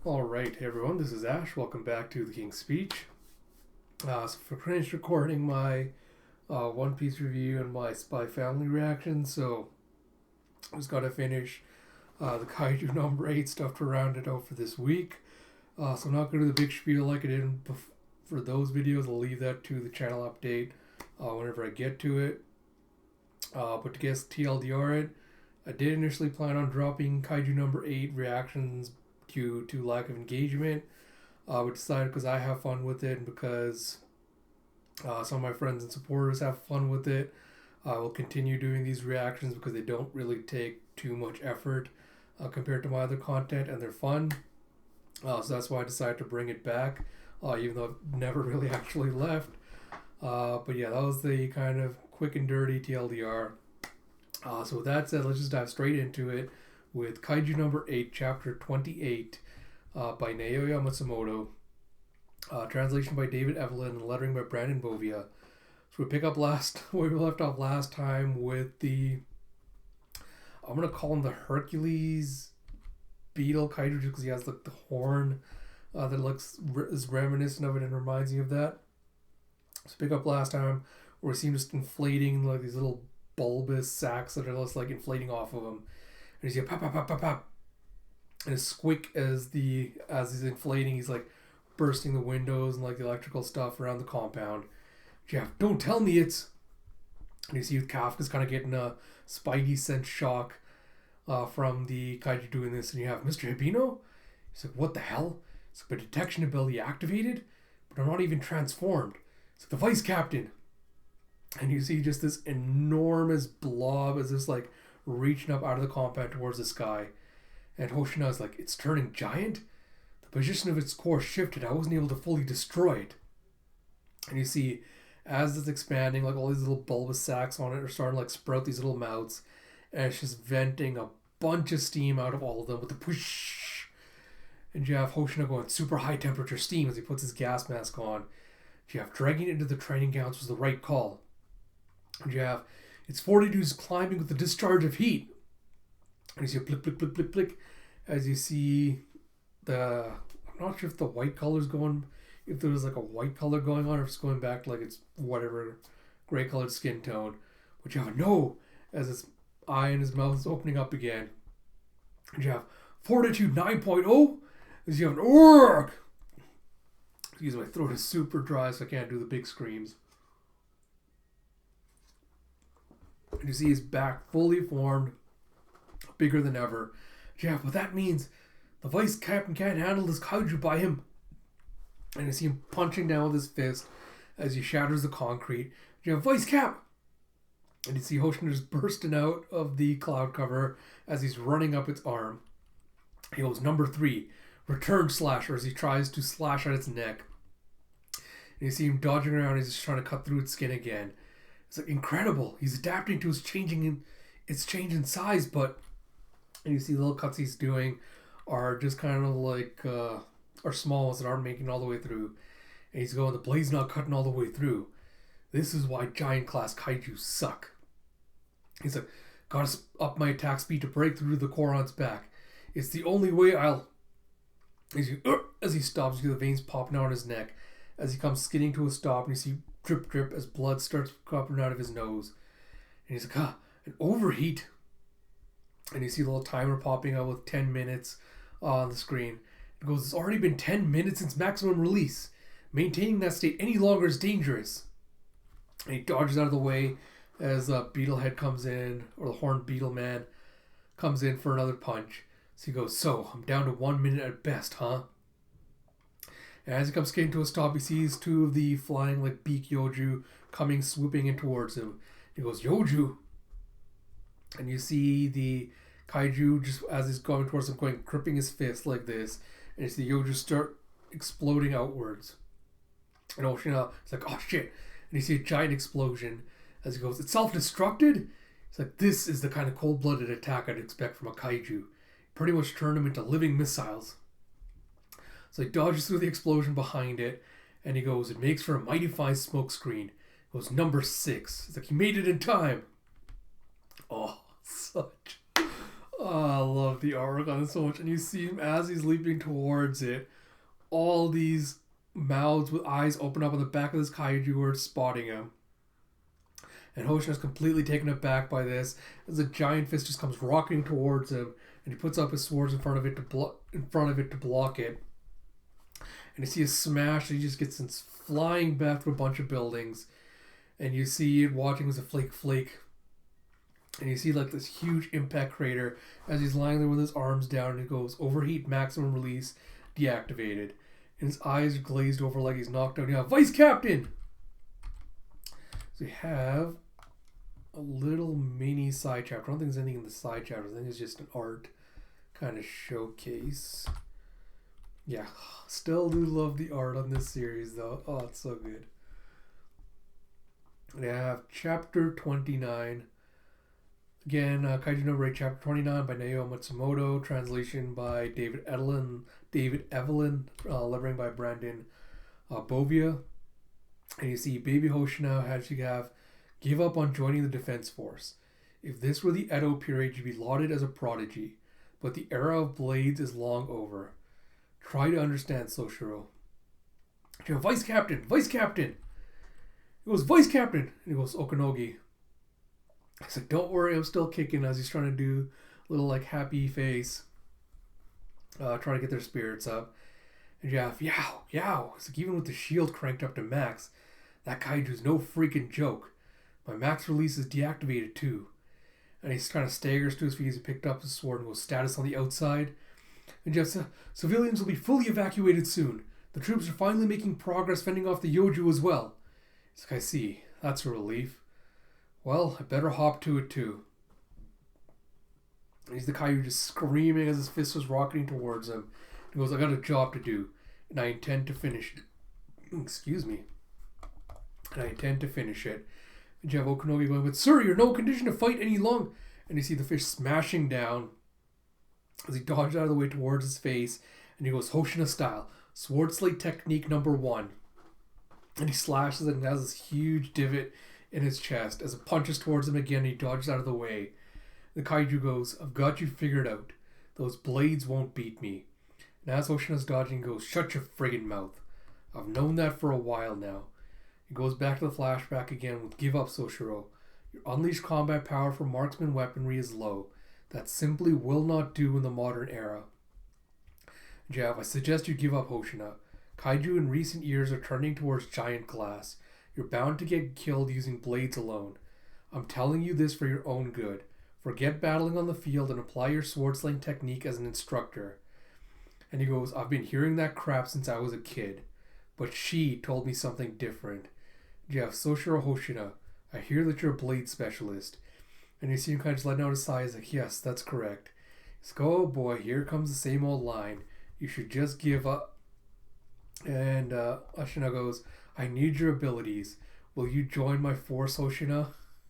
Alright, hey everyone, this is Ash. Welcome back to the King's Speech. So for finished recording my One Piece review and my Spy Family reaction, so I just gotta finish the Kaiju number 8 stuff to round it out for this week. So I'm not going to do the big spiel like I did for those videos. I'll leave that to the channel update whenever I get to it. But to guess TLDR it, I did initially plan on dropping Kaiju number 8 reactions due to lack of engagement. We decided because I have fun with it and because some of my friends and supporters have fun with it. We'll continue doing these reactions because they don't really take too much effort compared to my other content, and they're fun. So that's why I decided to bring it back, even though I've never really actually left. But yeah, that was the kind of quick and dirty TLDR. So with that said, let's just dive straight into it with Kaiju number 8, chapter 28 by Naoya Matsumoto. Translation by David Evelyn and lettering by Brandon Bovia. So we pick up where we left off last time with I'm going to call him the Hercules beetle kaiju just because he has like the horn that is reminiscent of it and reminds me of that. So pick up last time where we see him just inflating like these little bulbous sacks that are just like inflating off of him. And he's like pop pop pop pop pop. And as quick as he's inflating, he's like bursting the windows and like the electrical stuff around the compound. Jeff, don't tell me it's. And you see Kafka's kind of getting a spidey sense shock from the kaiju doing this, and you have Mr. Hibino. He's like, what the hell? It's like, my detection ability activated, but I'm not even transformed. It's like the vice captain. And you see just this enormous blob as this like reaching up out of the compound towards the sky. And Hoshina's like, it's turning giant? The position of its core shifted. I wasn't able to fully destroy it. And you see, as it's expanding, like all these little bulbous sacs on it are starting to like sprout these little mouths. And it's just venting a bunch of steam out of all of them with the push. And you have Hoshina going super high temperature steam as he puts his gas mask on. You have dragging it into the training grounds was the right call. And you have it's 42's climbing with the discharge of heat. And you see a blick, blick, blick, blick, blick as you see I'm not sure if the white color's going, if there was like a white color going on, or if it's going back to like it's whatever gray colored skin tone. But you have a no as his eye and his mouth is opening up again. And you have Fortitude 9.0 as you have an org. Excuse me, my throat is super dry, so I can't do the big screams. And you see his back fully formed, bigger than ever. Yeah, but that means the vice captain can't handle this kaiju by him. And you see him punching down with his fist as he shatters the concrete. You have vice cap. And you see Hoshina just bursting out of the cloud cover as he's running up its arm. He goes, number 3, return slasher, as he tries to slash at its neck. And you see him dodging around as he's trying to cut through its skin again. It's like incredible. He's adapting to its change in size, but and you see the little cuts he's doing are just kind of like are small ones that aren't making it all the way through. And he's going, the blade's not cutting all the way through. This is why giant class kaiju suck. He's like, gotta up my attack speed to break through the core on its back. It's the only way I'll. As he stops, you see the veins popping out on his neck. As he comes skidding to a stop, and you see drip drip as blood starts dropping out of his nose. And he's like, an overheat. And you see the little timer popping out with 10 minutes on the screen. It goes, it's already been 10 minutes since maximum release. Maintaining that state any longer is dangerous. And he dodges out of the way as Beetlehead comes in, or the Horned Beetle Man comes in for another punch. So he goes, so, I'm down to 1 minute at best, huh? And as he comes skating to a stop, he sees 2 of the flying like beak Yoju coming swooping in towards him. He goes, Yoju! And you see the kaiju just as he's going towards him, gripping his fist like this. And you see the Yoju start exploding outwards. And Oshina is like, oh shit. And you see a giant explosion as he goes, it's self-destructed? It's like, this is the kind of cold-blooded attack I'd expect from a kaiju. Pretty much turned them into living missiles. So he dodges through the explosion behind it, and he goes, it makes for a mighty fine smoke screen. It goes, number 6. It's like, he made it in time. Oh, such I love the artwork on this so much. And you see him as he's leaping towards it. All these mouths with eyes open up on the back of this kaiju are spotting him. And Hoshina's completely taken aback by this as a giant fist just comes rocketing towards him, and he puts up his swords in front of it to block it. And you see a smash, and he just gets sent flying back to a bunch of buildings. And you see it watching as a flake. And you see like this huge impact crater as he's lying there with his arms down, and it goes overheat maximum release deactivated. And his eyes are glazed over like he's knocked out. Yeah, Vice Captain! So we have a little mini side chapter. I don't think there's anything in the side chapter. I think it's just an art kind of showcase. Yeah, still do love the art on this series though. Oh, it's so good. We have chapter 29. Again, Kaiju No Raid chapter 29 by Naoya Matsumoto. Translation by David Evelyn. Lettering by Brandon Bovia. And you see Baby Hoshina had to give up on joining the defense force. If this were the Edo period, you'd be lauded as a prodigy. But the era of blades is long over. Try to understand, Soshiro. Vice Captain! Vice Captain! He goes, Vice Captain! And he goes, Okanogi. He's like, don't worry, I'm still kicking, as he's trying to do a little like happy face. Trying to get their spirits up. And you have yow. It's like, even with the shield cranked up to max, that kaiju's no freaking joke. My max release is deactivated too. And he kind of staggers to his feet as he picked up his sword and goes, status on the outside. And Jeff says, civilians will be fully evacuated soon. The troops are finally making progress fending off the Yoju as well. It's like, I see. That's a relief. Well, I better hop to it too. And he's the kaiju just screaming as his fist was rocketing towards him. He goes, I got a job to do, and I intend to finish it. Excuse me. And I intend to finish it. And you have Okanogi going, but sir, you're no condition to fight any longer. And you see the fish smashing down as he dodges out of the way towards his face. And he goes, Hoshina style, sword slate technique number 1. And he slashes it and has this huge divot in his chest. As it punches towards him again, he dodges out of the way. The kaiju goes, I've got you figured out. Those blades won't beat me. And as Hoshina's dodging, he goes, shut your friggin' mouth. I've known that for a while now. He goes back to the flashback again with give up, Soshiro. Your unleashed combat power for marksman weaponry is low. That simply will not do in the modern era. Jav, I suggest you give up, Hoshina. Kaiju in recent years are turning towards giant glass. You're bound to get killed using blades alone. I'm telling you this for your own good. Forget battling on the field and apply your sword slaying technique as an instructor. And he goes, I've been hearing that crap since I was a kid. But she told me something different. Jeff, Soshiro Hoshina, I hear that you're a blade specialist. And you see him kind of just letting out his sigh. He's like, yes, that's correct. He's like, oh boy, here comes the same old line. You should just give up. And Hoshina goes, I need your abilities. Will you join my force, Hoshina?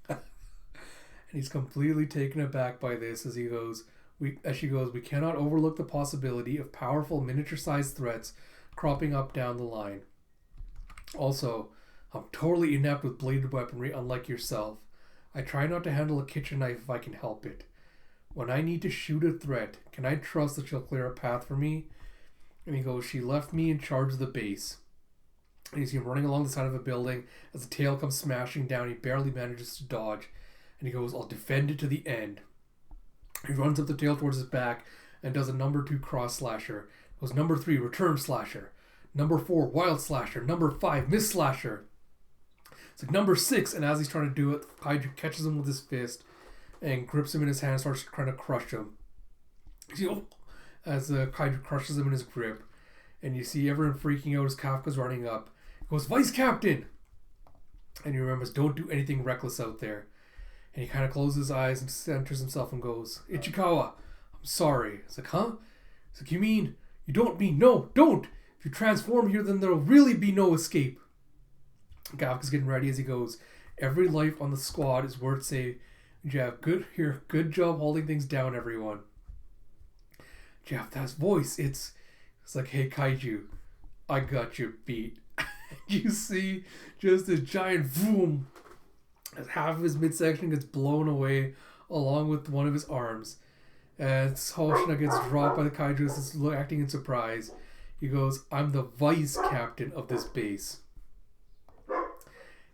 And he's completely taken aback by this as she goes, we cannot overlook the possibility of powerful miniature-sized threats cropping up down the line. Also, I'm totally inept with bladed weaponry, unlike yourself. I try not to handle a kitchen knife if I can help it. When I need to shoot a threat, can I trust that she'll clear a path for me? And he goes, she left me in charge of the base. And you see him running along the side of a building. As the tail comes smashing down, he barely manages to dodge. And he goes, I'll defend it to the end. He runs up the tail towards his back and does a number 2 cross slasher. Goes number 3, return slasher. Number 4, wild slasher. Number 5, miss slasher. It's like number 6, and as he's trying to do it, Kaiju catches him with his fist and grips him in his hand and starts trying to crush him. You see, as the Kaiju crushes him in his grip. And you see everyone freaking out as Kafka's running up. He goes, Vice Captain! And he remembers, don't do anything reckless out there. And he kind of closes his eyes and centers himself and goes, Ichikawa, I'm sorry. It's like, huh? It's like, you mean, you don't mean, no, don't! If you transform here, then there'll really be no escape. Kafka's getting ready as he goes, every life on the squad is worth saving. Jeff, good job holding things down, everyone. Jeff, that's voice. It's like, hey, Kaiju, I got you beat. You see just this giant boom as half of his midsection gets blown away along with one of his arms. And Hoshina gets dropped by the kaiju, is acting in surprise. He goes, I'm the vice captain of this base.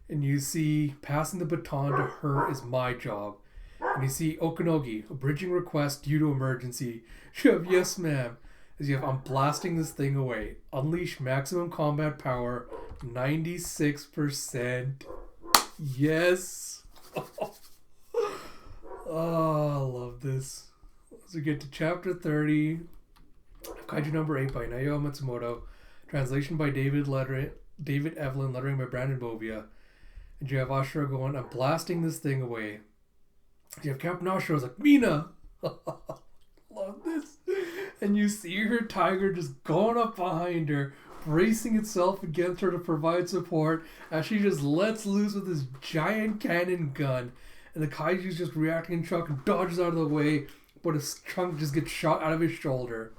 And you see, passing the baton to her is my job. And you see Okanogi, a bridging request due to emergency. You have, yes ma'am. As you have, I'm blasting this thing away. Unleash maximum combat power, 96%. Yes. Oh, I love this. As we get to chapter 30, Kaiju number 8 by Naoya Matsumoto. Translation by David Evelyn, lettering by Brandon Bovia. And you have Ashura going, I'm blasting this thing away. You have Captain Ashura's like, Mina! Love this. And you see her tiger just going up behind her, bracing itself against her to provide support as she just lets loose with this giant cannon gun. And the kaiju's just reacting in shock and dodges out of the way, but his trunk just gets shot out of his shoulder.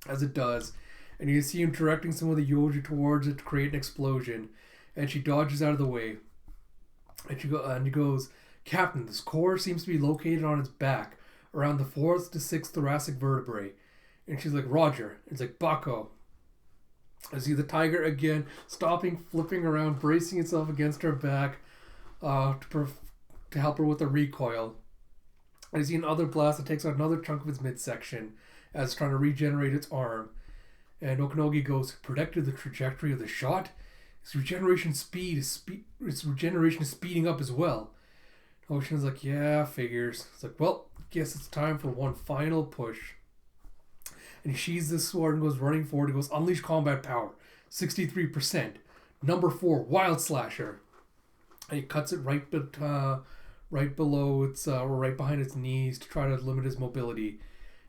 As it does. And you see him directing some of the Yoji towards it to create an explosion. And she dodges out of the way. And he goes, Captain, this core seems to be located on its back, around the 4th to 6th thoracic vertebrae. And she's like, Roger. It's like, Bako. I see the tiger again, stopping, flipping around, bracing itself against her back to help her with the recoil. I see another blast that takes out another chunk of its midsection as it's trying to regenerate its arm. And Okanogi goes, predicted the trajectory of the shot. Its regeneration is speeding up as well. Ocean's like, yeah, figures. It's like, well, guess it's time for one final push. And he sheathes this sword and goes running forward. He goes, unleash combat power, 63%. Number 4, Wild Slasher. And he cuts it right below its, or right behind its knees to try to limit his mobility.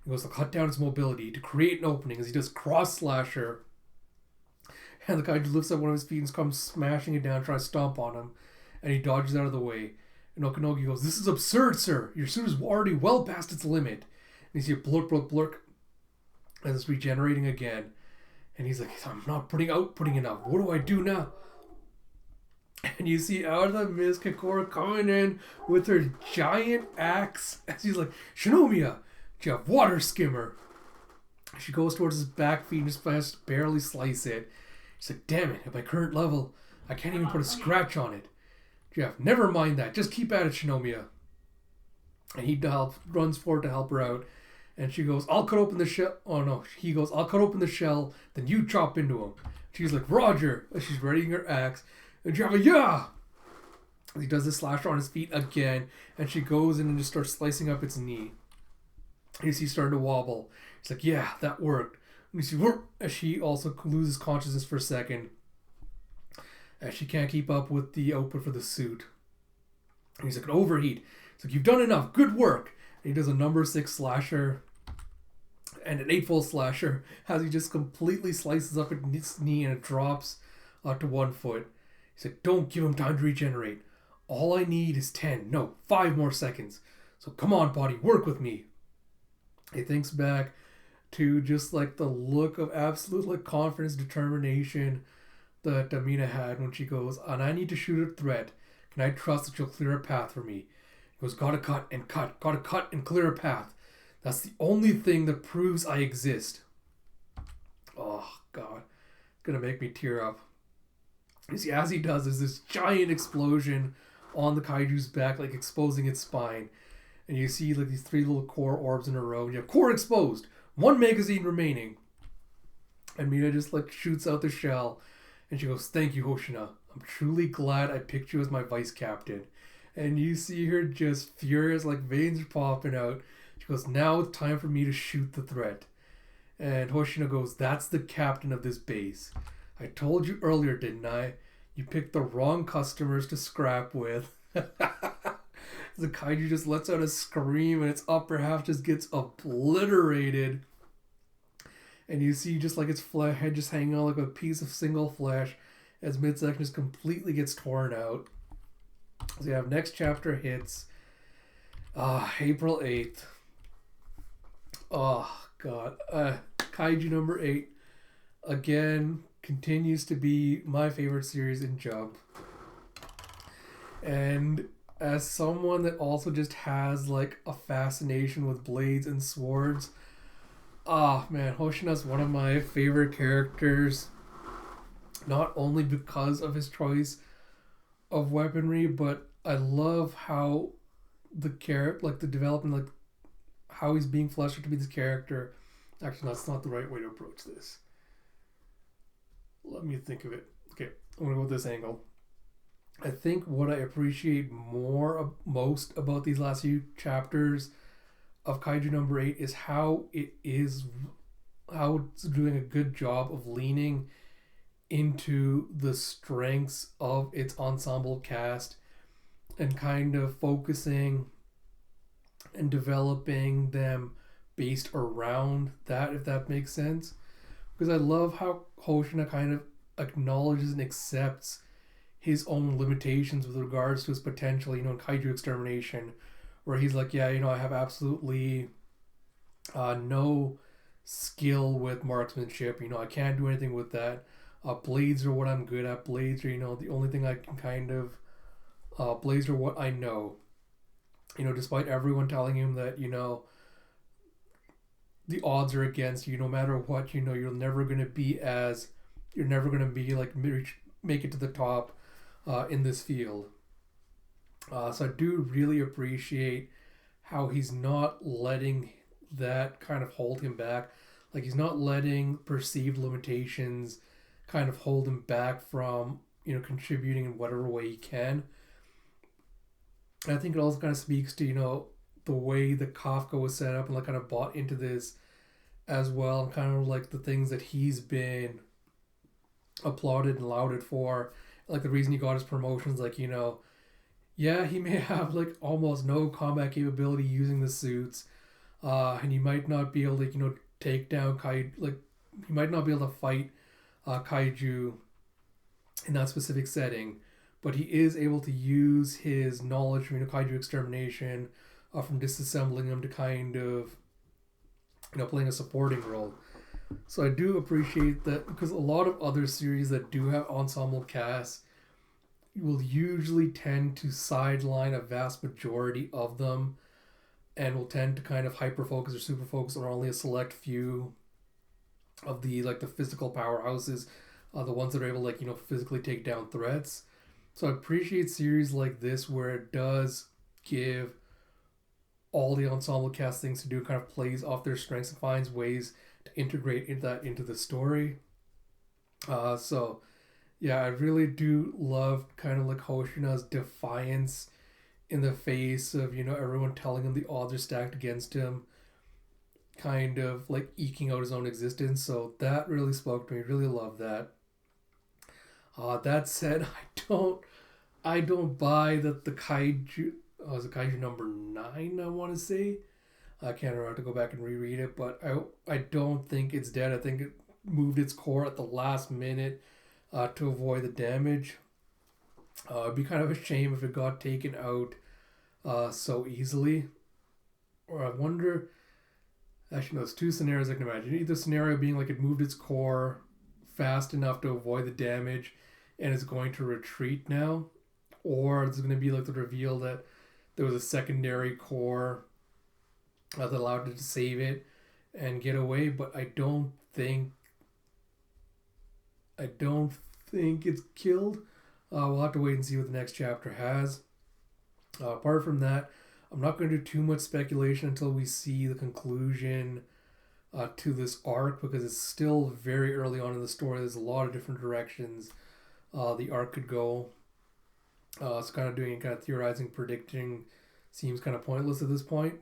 He goes to cut down its mobility to create an opening as he does Cross Slasher. And the guy lifts up one of his feet and comes smashing it down, trying to stomp on him. And he dodges out of the way. And Okanogi goes, this is absurd, sir. Your suit is already well past its limit. And you see a blurk, blurk, blurk as it's regenerating again. And he's like, I'm not putting enough. What do I do now? And you see out of the mist, Kakora coming in with her giant axe. As he's like, Shinomiya, you have water skimmer. She goes towards his back feet and just barely slice it. She's like, damn it, at my current level, I can't even put a scratch on it. Jeff, never mind that. Just keep at it, Shinomiya. And he runs forward to help her out. And she goes, I'll cut open the shell. Oh no, he goes, I'll cut open the shell, then you chop into him. She's like, Roger. As she's readying her axe. And Jeff, yeah. And he does the slasher on his feet again. And she goes in and just starts slicing up its knee. And you see starting to wobble. He's like, yeah, that worked. And you see, whoop, as she also loses consciousness for a second. As she can't keep up with the output for the suit. And he's like, an overheat. He's like, you've done enough. Good work. And he does a number 6 slasher and an 8-fold slasher as he just completely slices up its knee and it drops to 1 foot. He's like, don't give him time to regenerate. All I need is 5 more seconds. So come on, body, work with me. He thinks back to just like the look of absolute like confidence, determination that Mina had when she goes, and I need to shoot a threat. Can I trust that you'll clear a path for me? He goes, gotta cut and clear a path. That's the only thing that proves I exist. Oh, God. It's gonna make me tear up. You see, as he does, there's this giant explosion on the kaiju's back, like exposing its spine. And you see like these 3 little core orbs in a row. And you have core exposed. 1 magazine remaining. And Mina just like shoots out the shell. And she goes, thank you, Hoshina. I'm truly glad I picked you as my vice captain. And you see her just furious, like veins are popping out. She goes, now it's time for me to shoot the threat. And Hoshina goes, that's the captain of this base. I told you earlier, didn't I? You picked the wrong customers to scrap with. The kaiju just lets out a scream and its upper half just gets obliterated. And you see just like its head just hanging on like a piece of single flesh as midsection just completely gets torn out. So you have next chapter hits April 8th. Oh, God. Kaiju number 8. Again, continues to be my favorite series in Jump. And as someone that also just has like a fascination with blades and swords, ah man, Hoshina's one of my favorite characters. Not only because of his choice of weaponry, but I love how the character, like the development, like how he's being fleshed out to be this character. Actually, that's not the right way to approach this. Let me think of it. Okay, I'm gonna go with this angle. I think what I appreciate most about these last few chapters of Kaiju number 8 is how it's doing a good job of leaning into the strengths of its ensemble cast and kind of focusing and developing them based around that, if that makes sense. Because I love how Hoshina kind of acknowledges and accepts his own limitations with regards to his potential, in kaiju extermination, where he's like, yeah, I have absolutely no skill with marksmanship. I can't do anything with that. Blades are what I'm good at. Blades are, the only thing I can kind of. Blades are what I know. Despite everyone telling him that, the odds are against you, no matter what, you're never going to be like, make it to the top in this field. So I do really appreciate how he's not letting that kind of hold him back. Like, he's not letting perceived limitations kind of hold him back from, contributing in whatever way he can. And I think it also kind of speaks to, the way that Kafka was set up and like kind of bought into this as well, and kind of like the things that he's been applauded and lauded for, like the reason he got his promotions, like, yeah, he may have like almost no combat capability using the suits, and he might not be able to, take down like he might not be able to fight kaiju in that specific setting, but he is able to use his knowledge from kaiju extermination, from disassembling them to kind of playing a supporting role. So I do appreciate that, because a lot of other series that do have ensemble casts will usually tend to sideline a vast majority of them, and will tend to kind of hyper focus or super focus on only a select few of the physical powerhouses, the ones that are able to physically take down threats. So I appreciate series like this where it does give all the ensemble cast things to do, kind of plays off their strengths and finds ways to integrate that into the story. So yeah, I really do love kind of like Hoshina's defiance in the face of everyone telling him the odds are stacked against him, kind of like eking out his own existence. So that really spoke to me. Really love that. That said, I don't buy that the kaiju. Oh, is it Kaiju number 9? I want to say. I can't remember. I have to go back and reread it, but I don't think it's dead. I think it moved its core at the last minute to avoid the damage. It'd be kind of a shame if it got taken out so easily. Or I wonder. Actually, no, it's two scenarios I can imagine. Either scenario being like it moved its core fast enough to avoid the damage and is going to retreat now, or there's going to be like the reveal that there was a secondary core that allowed it to save it and get away. But I don't think it's killed. We'll have to wait and see what the next chapter has. Apart from that, I'm not going to do too much speculation until we see the conclusion to this arc, because it's still very early on in the story. There's a lot of different directions the arc could go. So kind of doing kind of theorizing, predicting seems kind of pointless at this point.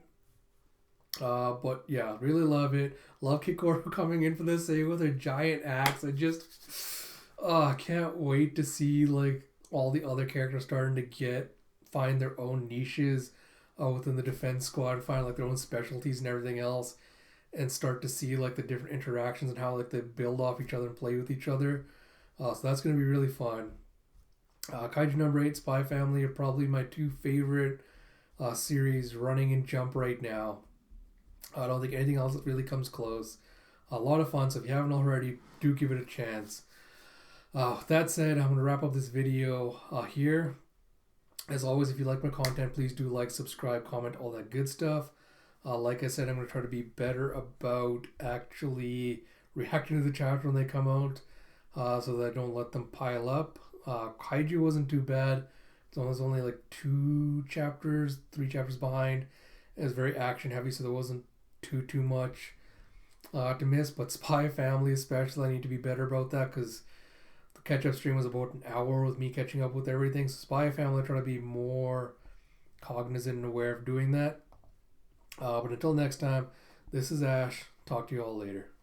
But yeah, really love it. Love Kikoru coming in for this thing with a giant axe. I can't wait to see like all the other characters starting to find their own niches within the defense squad, find like their own specialties and everything else, and start to see like the different interactions and how like they build off each other and play with each other. So that's going to be really fun. Kaiju number 8, Spy Family are probably my two favorite series running in Jump right now. I don't think anything else really comes close. A lot of fun, so if you haven't already, do give it a chance. That said, I'm going to wrap up this video here. As always, if you like my content, please do like, subscribe, comment, all that good stuff. Like I said, I'm going to try to be better about actually reacting to the chapters when they come out, so that I don't let them pile up. Kaiju wasn't too bad. It was only like 3 chapters behind. It was very action heavy, so there wasn't too much to miss. But Spy Family, especially, I need to be better about that because the catch up stream was about an hour with me catching up with everything. So Spy Family, I try to be more cognizant and aware of doing that. But until next time, this is Ash. Talk to you all later.